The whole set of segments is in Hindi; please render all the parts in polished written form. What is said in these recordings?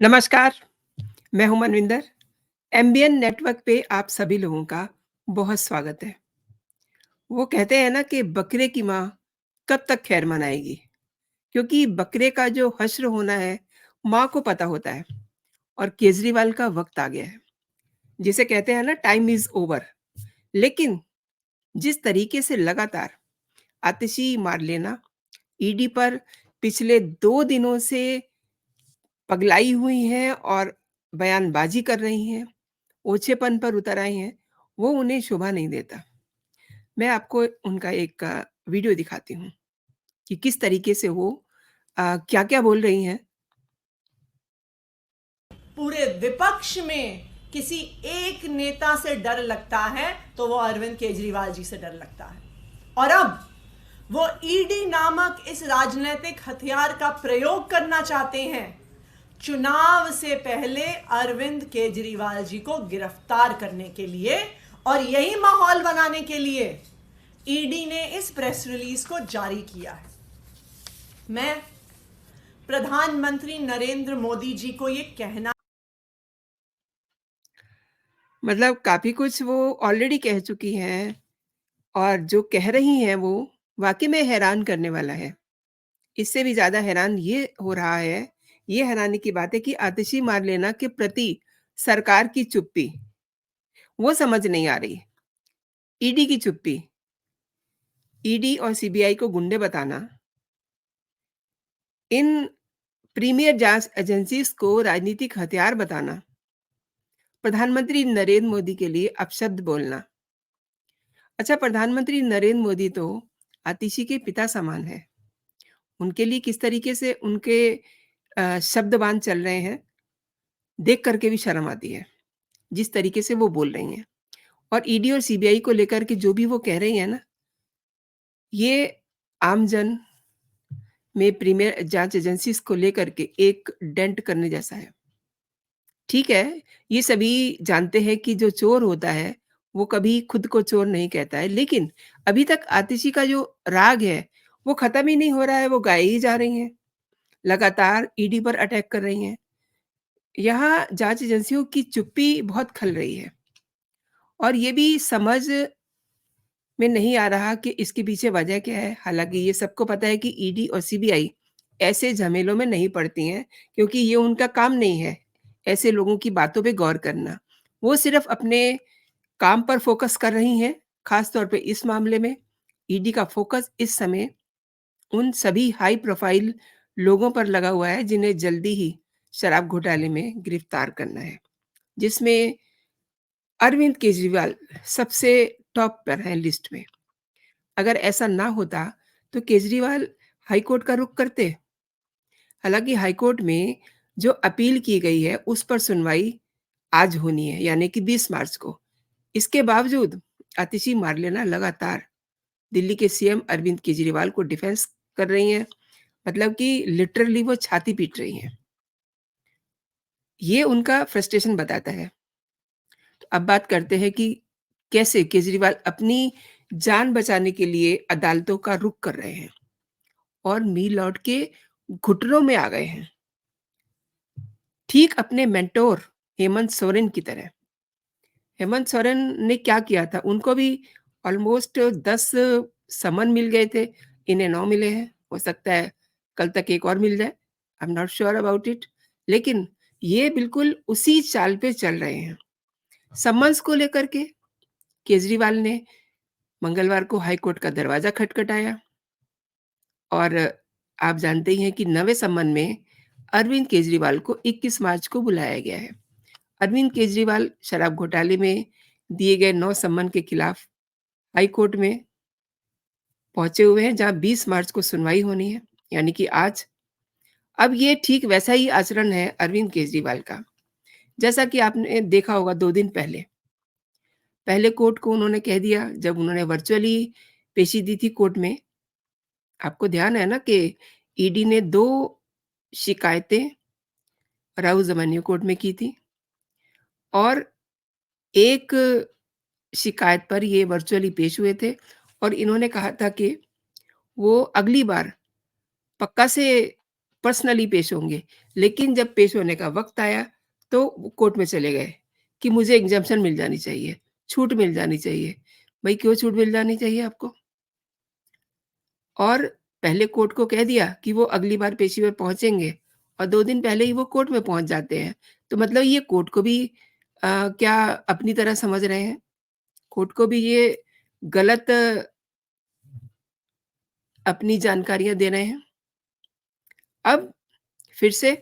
नमस्कार, मैं हूँ मनविंदर। एमबीएन नेटवर्क पे आप सभी लोगों का बहुत स्वागत है। वो कहते हैं ना कि बकरे की माँ कब तक खैर मनाएगी? क्योंकि बकरे का जो हश्र होना है, माँ को पता होता है और केजरीवाल का वक़्त आ गया है। जिसे कहते हैं ना टाइम इज़ ओवर। लेकिन जिस तरीके से लगातार आतिशी मारलेना ईडी पर पिछले 2 दिनों से पगलाई हुई हैं और बयानबाज़ी कर रही हैं, ओछेपन पर उतर आई हैं, वो उन्हें शोभा नहीं देता। मैं आपको उनका एक वीडियो दिखाती हूँ कि किस तरीके से वो क्या-क्या बोल रही हैं। पूरे विपक्ष में किसी एक नेता से डर लगता है तो वो अरविंद केजरीवाल जी से डर लगता है। और अब वो ईडी नामक इस राजनीतिक हथियार का प्रयोग करना चाहते हैं चुनाव से पहले अरविंद केजरीवाल जी को गिरफ्तार करने के लिए। और यही माहौल बनाने के लिए ईडी ने इस प्रेस रिलीज को जारी किया है। मैं प्रधानमंत्री नरेंद्र मोदी जी को यह कहना मतलब काफ़ी कुछ वो ऑलरेडी कह चुकी हैं और जो कह रही हैं वो वाक़ई में हैरान करने वाला है। इससे भी ज़्यादा हैरान ये हो रहा है, ये हैरानी की बात है कि आतिशी मारलेना के प्रति सरकार की चुप्पी, वो समझ नहीं आ रही। ईडी की चुप्पी, ईडी और सीबीआई को गुंडे बताना, इन प्रीमियर जाँच एजेंसीज़ को राजनीतिक हथियार बताना, प्रधानमंत्री नरेंद्र मोदी के लिए अपशब्द बोलना। अच्छा, प्रधानमंत्री नरेंद्र मोदी तो आतिशी के पिता समान हैं। उनके लिए किस तरीके से उनके शब्दबान चल रहे हैं, देख कर के भी शर्म आती है, जिस तरीके से वो बोल रही हैं। और ईडी और सीबीआई को लेकर के जो भी वो कह रही हैं ना, ये आम जन में प्रीमियर जाँच एजेंसीज़ को लेकर के एक डेंट करने जैसा है। ठीक है, ये सभी जानते हैं कि जो चोर होता है, वो कभी खुद को चोर नहीं कहता है, लेकिन अभी तक आतिशी का जो राग है, वो खत्म ही नहीं हो रहा है, वो गाए ही जा रही हैं। लगातार ईडी पर अटैक कर रही हैं। यहाँ जाँच एजेंसियों की चुप्पी बहुत खल रही है और ये भी समझ में नहीं आ रहा कि इसके पीछे वजह क्या है। हालाँकि ये सबको पता है कि ईडी और सीबीआई ऐसे झमेलों में नहीं पड़ती हैं, क्योंकि ये उनका काम नहीं है, ऐसे लोगों की बातों पे गौर करना। वो सिर्फ़ अपने काम पर फ़ोकस कर रही हैं, ख़ास तौर पे इस मामले में। ईडी का फ़ोकस इस समय उन सभी हाई प्रोफ़ाइल लोगों पर लगा हुआ है, जिन्हें जल्दी ही शराब घोटाले में गिरफ्तार करना है, जिसमें अरविंद केजरीवाल सबसे टॉप पर हैं लिस्ट में। अगर ऐसा ना होता, तो केजरीवाल हाई कोर्ट का रुख करते। हालाँकि हाई कोर्ट में जो अपील की गई है, उस पर सुनवाई आज होनी है, यानी कि 20 मार्च को। इसके बावजूद आतिशी मारलेना लगातार दिल्ली के सीएम अरविंद केजरीवाल को डिफेंस कर रही हैं, मतलब कि लिटरली वो छाती पीट रही हैं। ये उनका फ्रस्ट्रेशन बताता है। तो अब बात करते हैं कि कैसे केजरीवाल अपनी जान बचाने के लिए अदालतों का रुख कर रहे हैं और मी लौट के घुटनों में आ गए हैं। ठीक अपने मेंटोर हेमंत सोरेन की तरह। हेमंत सोरेन ने क्या किया था, उनको भी ऑलमोस्ट 10 समन मिल गए थे, इन्हें 9 मिले हैं। हो सकता है कल तक एक और मिल जाए, I am not sure about it. लेकिन ये बिल्कुल उसी चाल पे चल रहे हैं। समन्स को लेकर के केजरीवाल ने मंगलवार को हाई कोर्ट का दरवाज़ा खटखटाया और आप जानते ही हैं कि नवे समन में अरविंद केजरीवाल को 21 मार्च को बुलाया गया है। अरविंद केजरीवाल शराब घोटाले में दिए गए 9 समन के खिलाफ हाई कोर्ट में पहुँचे हुए हैं, जहाँ 20 मार्च को सुनवाई होनी है, यानी कि आज। अब ये ठीक वैसा ही आचरण है अरविंद केजरीवाल का, जैसा कि आपने देखा होगा 2 दिन पहले। पहले कोर्ट को उन्होंने कह दिया, जब उन्होंने वर्चुअली पेशी दी थी कोर्ट में, आपको ध्यान है ना कि ईडी ने 2 शिकायतें राहुल जमानिया कोर्ट में की थी और एक शिकायत पर ये वर्चुअली पेश हुए थे और इन्होंने कहा था कि वो अगली बार पक्का से पर्सनली पेश होंगे। लेकिन जब पेश होने का वक़्त आया, तो वो कोर्ट में चले गए कि मुझे एग्ज़म्पशन मिल जानी चाहिए, छूट मिल जानी चाहिए। भई क्यों छूट मिल जानी चाहिए आपको? और पहले कोर्ट को कह दिया कि वो अगली बार पेशी में पहुँचेंगे और 2 दिन पहले ही वो कोर्ट में पहुँच जाते हैं। तो मतलब ये कोर्ट को भी क्या अपनी तरह समझ रहे हैं? कोर्ट को भी ये गलत अपनी जानकारियाँ दे रहे हैं। अब फिर से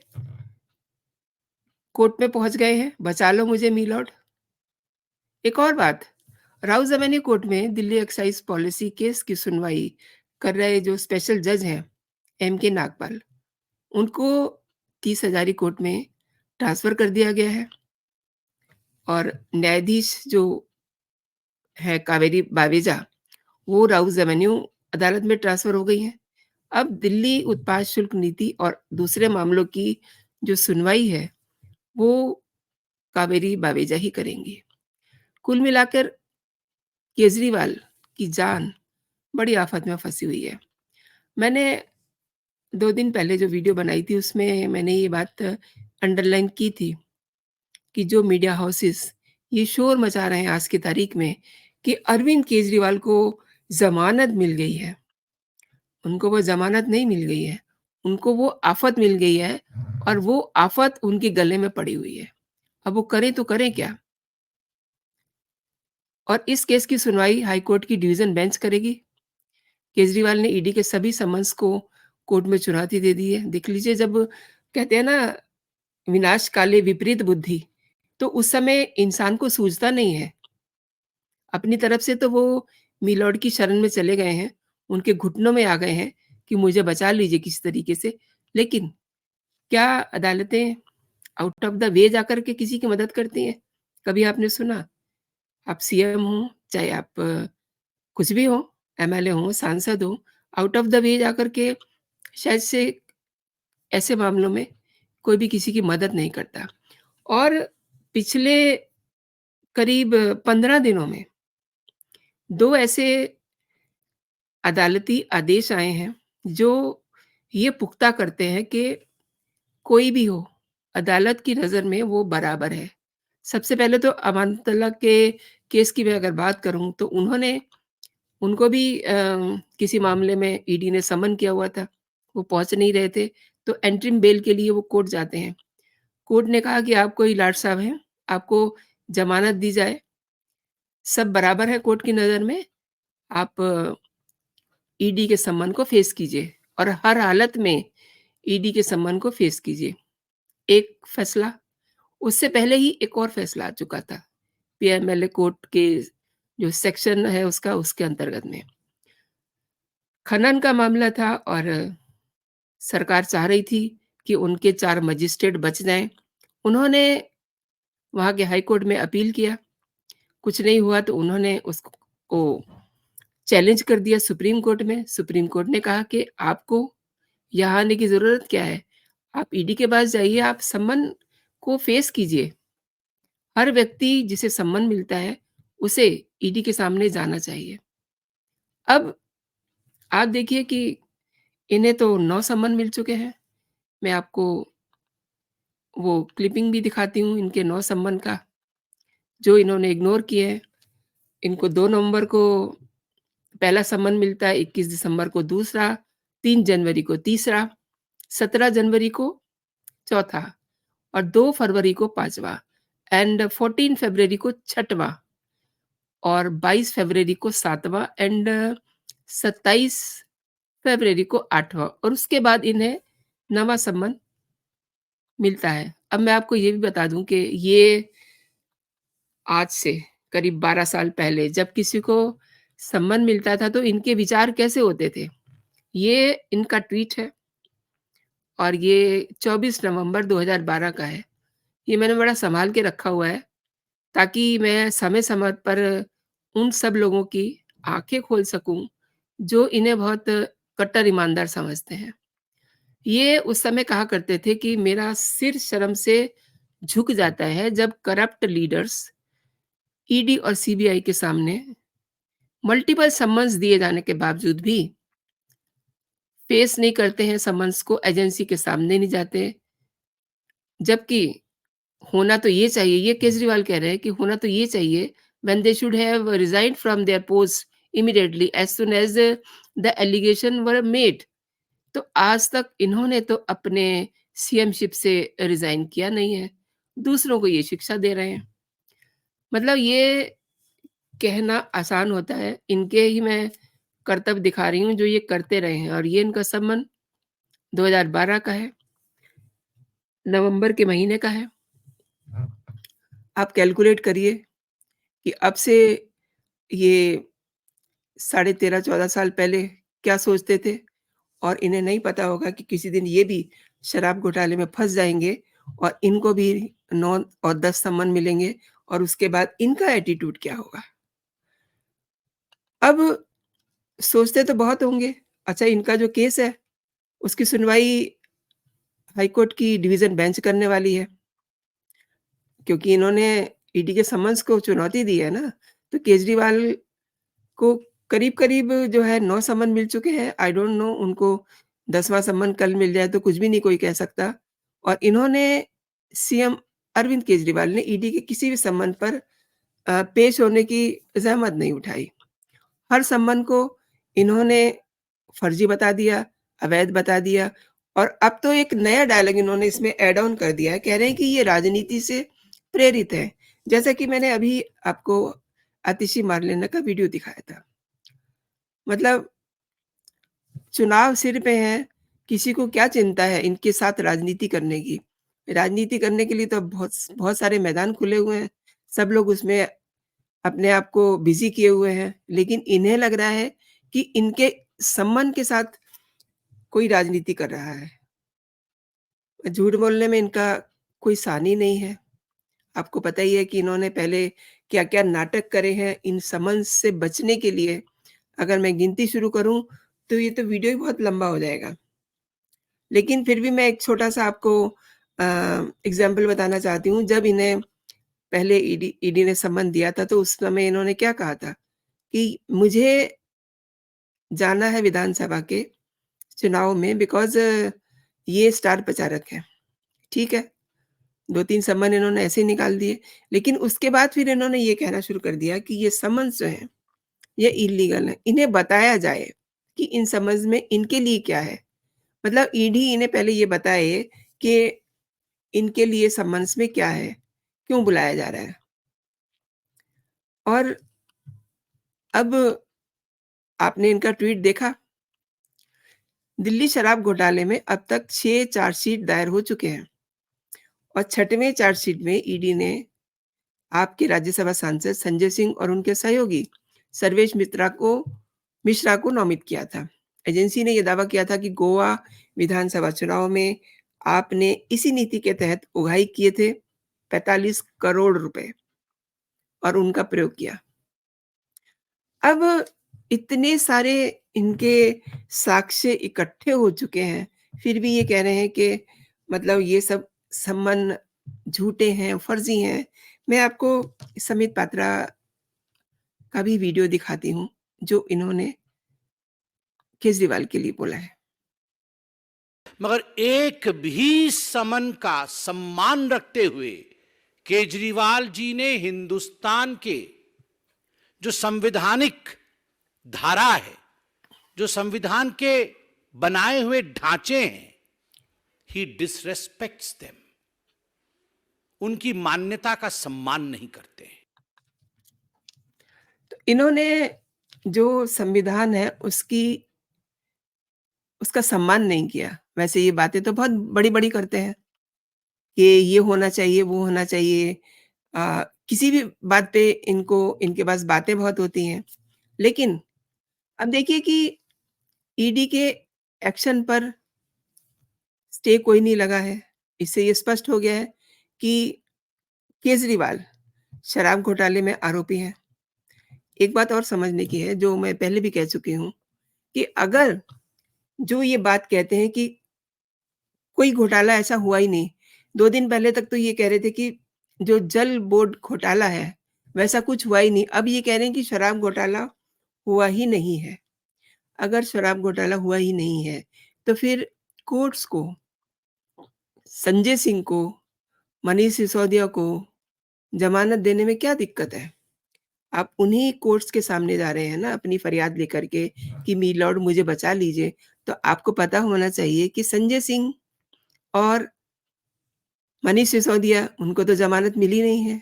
कोर्ट में पहुँच गए हैं, बचा लो मुझे मी लॉर्ड। एक और बात, राउ ज़मानी कोर्ट में दिल्ली एक्साइज़ पॉलिसी केस की सुनवाई कर रहे जो स्पेशल जज हैं, एम के नागपाल, उनको 30 हज़ारी कोर्ट में ट्रांसफ़र कर दिया गया है और न्यायाधीश जो है कावेरी बावेजा, वो राउज़ एवेन्यू अदालत में ट्रांसफ़र हो गई हैं। अब दिल्ली उत्पाद शुल्क नीति और दूसरे मामलों की जो सुनवाई है, वो कावेरी बावेजा ही करेंगी। कुल मिलाकर केजरीवाल की जान बड़ी आफ़त में फँसी हुई है। मैंने 2 दिन पहले जो वीडियो बनाई थी, उसमें मैंने ये बात अंडरलाइन की थी कि जो मीडिया हाउसेस ये शोर मचा रहे हैं आज की तारीख में कि अरविंद केजरीवाल को ज़मानत मिल गई है। उनको वो ज़मानत नहीं मिल गई है, उनको वो आफ़त मिल गई है और वो आफ़त उनके गले में पड़ी हुई है। अब वो करें तो करें क्या? और इस केस की सुनवाई हाई कोर्ट की डिवीज़न बेंच करेगी। केजरीवाल ने ईडी के सभी समन्स को कोर्ट में चुनौती दे दी है। देख लीजिए, जब कहते हैं ना विनाश काले विपरीत बुद्धि, तो उस समय इंसान को सूझता नहीं है। अपनी तरफ से तो वो मिलॉर्ड की शरण में चले गए हैं, उनके घुटनों में आ गए हैं कि मुझे बचा लीजिए किसी तरीके से। लेकिन क्या अदालतें आउट ऑफ द वे जाकर के किसी की मदद करती हैं? कभी आपने सुना? आप सीएम हो, चाहे आप कुछ भी हो, एमएलए हो, सांसद हो, आउट ऑफ द वे जाकर के शायद से ऐसे मामलों में कोई भी किसी की मदद नहीं करता। और पिछले करीब 15 दिनों में 2 ऐसे अदालती आदेश आए हैं, जो ये पुख्ता करते हैं कि कोई भी हो, अदालत की नज़र में वो बराबर है। सबसे पहले तो अमानतुल्लाह के केस की मैं अगर बात करूँ, तो उनको भी किसी मामले में ईडी ने समन किया हुआ था, वो पहुँच नहीं रहे थे, तो एंटरिम बेल के लिए वो कोर्ट जाते हैं। कोर्ट ने कहा कि आप कोई लाट साहब हैं, आपको ज़मानत दी जाए, सब बराबर है कोर्ट की नज़र में, आप ईडी के सम्मन को फेस कीजिए और हर हालत में ईडी के सम्मन को फेस कीजिए। एक फैसला, उससे पहले ही एक और फैसला आ चुका था, पीएमएलए कोर्ट के जो सेक्शन है उसका, उसके अंतर्गत में। खनन का मामला था और सरकार चाह रही थी कि उनके 4 मजिस्ट्रेट बच जाएँ। उन्होंने वहाँ के हाई कोर्ट में अपील किया, कुछ नहीं हुआ तो उन्होंने उसको चैलेंज कर दिया सुप्रीम कोर्ट में। सुप्रीम कोर्ट ने कहा कि आपको यहाँ आने की ज़रूरत क्या है? आप ईडी के पास जाइए, आप सम्मन को फेस कीजिए। हर व्यक्ति जिसे सम्मन मिलता है, उसे ईडी के सामने जाना चाहिए। अब आप देखिए कि इन्हें तो 9 सम्मन मिल चुके हैं। मैं आपको वो क्लिपिंग भी दिखाती हूँ इनके 9 सम्मन का, जो इन्होंने इग्नोर किए हैं। इनको 2 नवंबर को पहला सम्मन मिलता है, 21 दिसंबर को दूसरा, 3 जनवरी को तीसरा, 17 जनवरी को चौथा और 2 फरवरी को पाँचवाँ एंड 14 फरवरी को छठवाँ और 22 फरवरी को सातवाँ एंड 27 फरवरी को आठवाँ, और उसके बाद इन्हें नवाँ सम्मन मिलता है। अब मैं आपको ये भी बता दूँ कि ये आज से करीब 12 साल पहले जब किसी को सम्मन मिलता था, तो इनके विचार कैसे होते थे? ये इनका ट्वीट है और ये 24 नवंबर 2012 का है। ये मैंने बड़ा सँभाल के रखा हुआ है, ताकि मैं समय-समय पर उन सब लोगों की आँखें खोल सकूँ, जो इन्हें बहुत कट्टर ईमानदार समझते हैं। ये उस समय कहा करते थे कि मेरा सिर शर्म से झुक जाता है जब करप्ट लीडर्स ईडी और सीबीआई के सामने मल्टीपल सम्मन्स दिए जाने के बावजूद भी फेस नहीं करते हैं, समन्स को एजेंसी के सामने नहीं जाते, जबकि होना तो ये चाहिए, ये केजरीवाल कह रहे हैं कि होना तो ये चाहिए, when they should have resigned from their post immediately as soon as the allegation were made. तो आज तक इन्होंने तो अपने सीएमशिप से रिज़ाइन किया नहीं है, दूसरों को ये शिक्षा दे रहे हैं। मतलब ये कहना आसान होता है, इनके ही मैं करतब दिखा रही हूँ जो ये करते रहे हैं, और ये इनका संबंध 2012 का है, नवंबर के महीने का है। आप कैलकुलेट करिए कि अब से ये साढ़े 13-14 साल पहले क्या सोचते थे, और इन्हें नहीं पता होगा कि किसी दिन ये भी शराब घोटाले में फँस जाएँगे और इनको भी 9 और 10 सम्मन मिलेंगे, और उसके बाद इनका एटीट्यूड क्या होगा। अब सोचते तो बहुत होंगे, अच्छा इनका जो केस है, उसकी सुनवाई हाई कोर्ट की डिवीज़न बेंच करने वाली है, क्योंकि इन्होंने ईडी के समन्स को चुनौती दी है ना, तो केजरीवाल को करीब-करीब जो है 9 समन मिल चुके हैं। आई डोंट नो उनको 10वाँ समन कल मिल जाए तो कुछ भी नहीं कोई कह सकता। और इन्होंने सीएम अरविंद केजरीवाल ने ईडी के किसी भी समन पर पेश होने की ज़हमत नहीं उठाई। हर सम्मन को इन्होंने फर्जी बता दिया, अवैध बता दिया, और अब तो एक नया डायलॉग इन्होंने इसमें ऐड ऑन कर दिया है, कह रहे हैं कि ये राजनीति से प्रेरित है। जैसा कि मैंने अभी आपको आतिशी मारलेना का वीडियो दिखाया था। मतलब चुनाव सिर पे हैं, किसी को क्या चिंता है इनके साथ राजनीति करने की? राजनीति करने के लिए तो बहुत बहुत सारे मैदान खुले हुए हैं, सब लोग उसमें अपने आप को बिज़ी किए हुए हैं, लेकिन इन्हें लग रहा है कि इनके सम्मान के साथ कोई राजनीति कर रहा है। झूठ बोलने में इनका कोई सानी नहीं है। आपको पता ही है कि इन्होंने पहले क्या-क्या नाटक करे हैं इन समन्स से बचने के लिए। अगर मैं गिनती शुरू करूँ, तो ये तो वीडियो ही बहुत लंबा हो जाएगा। लेकिन फिर भी मैं एक छोटा-सा आपको एग्ज़ाम्पल बताना चाहती हूँ। जब इन्हें पहले ईडी ने समन दिया था, तो उस समय इन्होंने क्या कहा था कि मुझे जाना है विधानसभा के चुनाव में, बिकॉज़ ये स्टार प्रचारक हैं। ठीक है, 2-3 सम्मन इन्होंने ऐसे ही निकाल दिए। लेकिन उसके बाद फिर इन्होंने ये कहना शुरू कर दिया कि ये समन्स जो हैं, ये इल्लीगल हैं। इन्हें बताया जाए कि इन समन्स में इनके लिए क्या है। मतलब ईडी इन्हें पहले ये बताए कि इनके लिए समन्स में क्या है, क्यों बुलाया जा रहा है। और अब आपने इनका ट्वीट देखा? दिल्ली शराब घोटाले में अब तक 6 चार्जशीट दायर हो चुके हैं, और 6वें चार्जशीट में ईडी ने आपके राज्यसभा सांसद संजय सिंह और उनके सहयोगी सर्वेश मिश्रा को नामित किया था। एजेंसी ने यह दावा किया था कि गोवा विधानसभा चुनाव में आपने इसी नीति के तहत उगाही किए थे 45 करोड़ रुपए, और उनका प्रयोग किया। अब इतने सारे इनके साक्ष्य इकट्ठे हो चुके हैं, फिर भी ये कह रहे हैं कि मतलब ये सब सम्मन झूठे हैं, फर्जी हैं। मैं आपको समित पात्रा का भी वीडियो दिखाती हूँ, जो इन्होंने केजरीवाल के लिए बोला है। मगर एक भी समन का सम्मान रखते हुए केजरीवाल जी ने हिंदुस्तान के जो संवैधानिक धारा है, जो संविधान के बनाए हुए ढांचे हैं, ही डिसरेस्पेक्ट्स देम, उनकी मान्यता का सम्मान नहीं करते हैं। तो इन्होंने जो संविधान है उसका सम्मान नहीं किया। वैसे ये बातें तो बहुत बड़ी-बड़ी करते हैं कि ये होना चाहिए, वो होना चाहिए। किसी भी बात पे इनके पास बातें बहुत होती हैं। लेकिन अब देखिए कि ईडी के एक्शन पर स्टे कोई नहीं लगा है। इससे ये स्पष्ट हो गया है कि केजरीवाल शराब घोटाले में आरोपी हैं। एक बात और समझने की है, जो मैं पहले भी कह चुकी हूँ, कि अगर जो ये बात कहते हैं कि कोई घोटाला ऐसा हुआ ही नहीं। 2 दिन पहले तक तो ये कह रहे थे कि जो जल बोर्ड घोटाला है, वैसा कुछ हुआ ही नहीं। अब ये कह रहे हैं कि शराब घोटाला हुआ ही नहीं है। अगर शराब घोटाला हुआ ही नहीं है, तो फिर कोर्ट्स को, संजय सिंह को मनीष सिसोदिया को ज़मानत देने में क्या दिक्कत है? आप उन्हीं कोर्ट्स के सामने जा रहे हैं ना अपनी फरियाद लेकर के कि मी लॉर्ड मुझे बचा लीजिए। तो आपको पता होना चाहिए कि संजय सिंह और मनीष सिसोदिया उनको तो ज़मानत मिली नहीं है।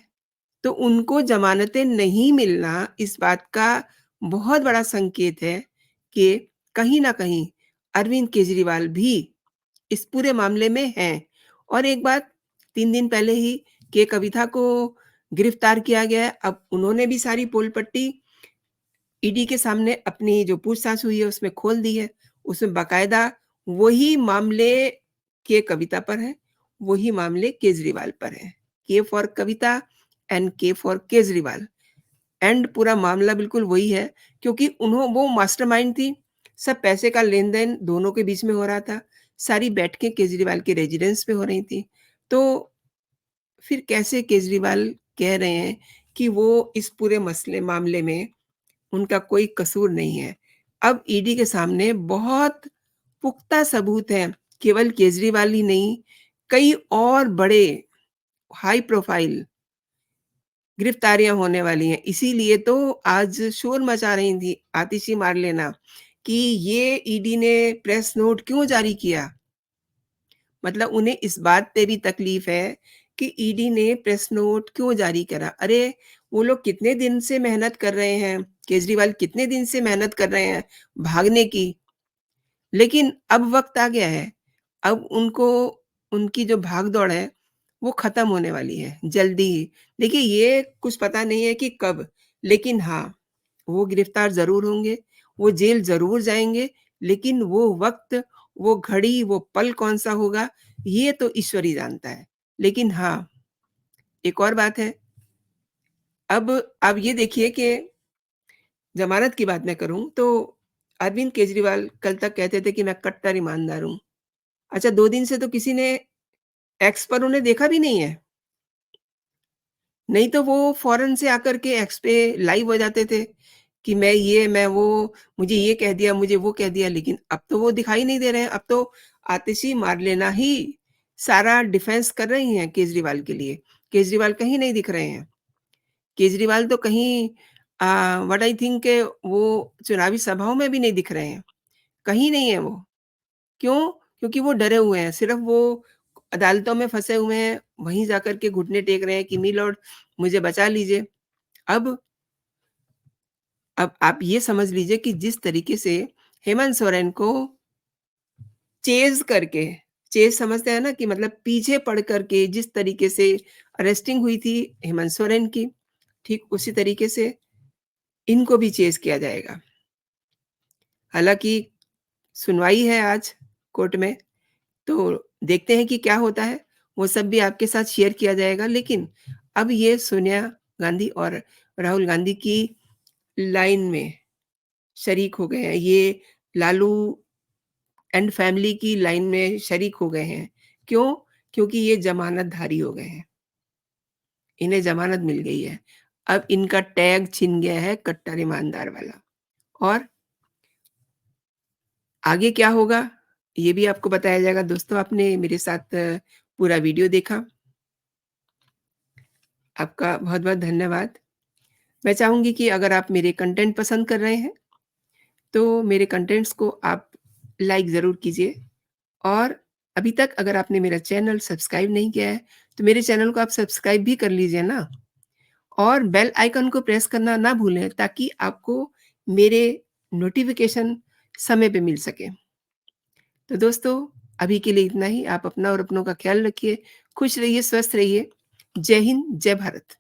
तो उनको ज़मानतें नहीं मिलना इस बात का बहुत बड़ा संकेत है कि कहीं न कहीं अरविंद केजरीवाल भी इस पूरे मामले में हैं। और एक बात 3 दिन पहले ही के कविता को गिरफ्तार किया गया है। अब उन्होंने भी सारी पोल पट्टी ईडी के सामने अपनी जो पूछताछ हुई है उसमें खोल दी है। उसमें बाकायदा वही मामले के कविता पर है, वही मामले केजरीवाल पर है। के फॉर कविता एंड के फॉर केजरीवाल एंड पूरा मामला बिल्कुल वही है क्योंकि वो मास्टरमाइंड थी। सब पैसे का लेन-देन दोनों के बीच में हो रहा था। सारी बैठकें केजरीवाल के रेज़िडेंस पे हो रही थी। तो फिर कैसे केजरीवाल कह रहे हैं कि वो इस पूरे मामले में उनका कोई कसूर नहीं है। अब ईडी के सामने बहुत पुख्ता सबूत हैं, केवल केजरीवाल ही नहीं, कई और बड़े हाई प्रोफाइल गिरफ्तारियाँ होने वाली हैं। इसीलिए तो आज शोर मचा रही थी आतिशी मारलेना कि ये ईडी ने प्रेस नोट क्यों जारी किया? मतलब उन्हें इस बात पे भी तकलीफ है कि ईडी ने प्रेस नोट क्यों जारी करा? अरे! वो लोग कितने दिन से मेहनत कर रहे हैं, केजरीवाल कितने दिन से मेहनत कर रहे हैं भागने की, लेकिन अब वक़्त आ गया है। अब उनको उनकी जो भाग-दौड़ है, वो ख़त्म होने वाली है, जल्दी ही। देखिए, ये कुछ पता नहीं है कि कब, लेकिन हाँ, वो गिरफ्तार ज़रूर होंगे, वो जेल ज़रूर जाएँगे, लेकिन वो वक़्त, वो घड़ी, वो पल कौन-सा होगा, ये तो ईश्वर ही जानता है। लेकिन हाँ, एक और बात है, अब आप ये देखिए कि ज़मानत की बात मैं करूँ, तो अरविंद केजरीवाल कल तक कहते थे कि मैं कट्टर ईमानदार हूँ। अच्छा 2 दिन से तो किसी ने एक्स पर उन्हें देखा भी नहीं है। नहीं तो वो फ़ौरन से आकर के एक्स पे लाइव हो जाते थे कि मैं ये, मैं वो, मुझे ये कह दिया, मुझे वो कह दिया, लेकिन अब तो वो दिखाई नहीं दे रहे हैं। अब तो आतिशी मारलेना ही सारा डिफेंस कर रही हैं केजरीवाल के लिए। केजरीवाल कहीं नहीं दिख रहे हैं। केजरीवाल तो कहीं व्हाट आई थिंक के वो चुनावी सभाओं में भी नहीं दिख रहे हैं। कहीं नहीं है वो। क्यों? क्योंकि वो डरे हुए हैं। सिर्फ़ वो अदालतों में फँसे हुए हैं, वहीं जाकर के घुटने टेक रहे हैं कि मी लॉर्ड मुझे बचा लीजिए। अब अब आप ये समझ लीजिए कि जिस तरीके से हेमंत सोरेन को चेज़ करके, चेज़ समझते हैं ना कि मतलब पीछे पड़ कर के जिस तरीके से अरेस्टिंग हुई थी हेमंत सोरेन की, ठीक उसी तरीके से इनको भी चेज़ किया जाएगा। हालाँकि सुनवाई है आज कोर्ट में, तो देखते हैं कि क्या होता है। वो सब भी आपके साथ शेयर किया जाएगा। लेकिन अब ये सोनिया गांधी और राहुल गांधी की लाइन में शरीक हो गए हैं। ये लालू एंड फैमिली की लाइन में शरीक हो गए हैं। क्यों? क्योंकि ये ज़मानतधारी हो गए हैं। इन्हें ज़मानत मिल गई है। अब इनका टैग छिन गया है कट्टर ईमानदार वाला। और आगे क्या होगा, ये भी आपको बताया जाएगा। दोस्तों, आपने मेरे साथ पूरा वीडियो देखा। आपका बहुत-बहुत धन्यवाद। मैं चाहूँगी कि अगर आप मेरे कंटेंट पसंद कर रहे हैं, तो मेरे कंटेंट्स को आप लाइक ज़रूर कीजिए। और अभी तक अगर आपने मेरा चैनल सब्सक्राइब नहीं किया है, तो मेरे चैनल को आप सब्सक्राइब भी कर लीजिए ना। और बेल आइकन को प्रेस करना ना भूलें ताकि आपको मेरे नोटिफ़िकेशन समय पे मिल सके। तो दोस्तों, अभी के लिए इतना ही। आप अपना और अपनों का ख़्याल रखिए, खुश रहिए, स्वस्थ रहिए। जय हिंद, जय भारत।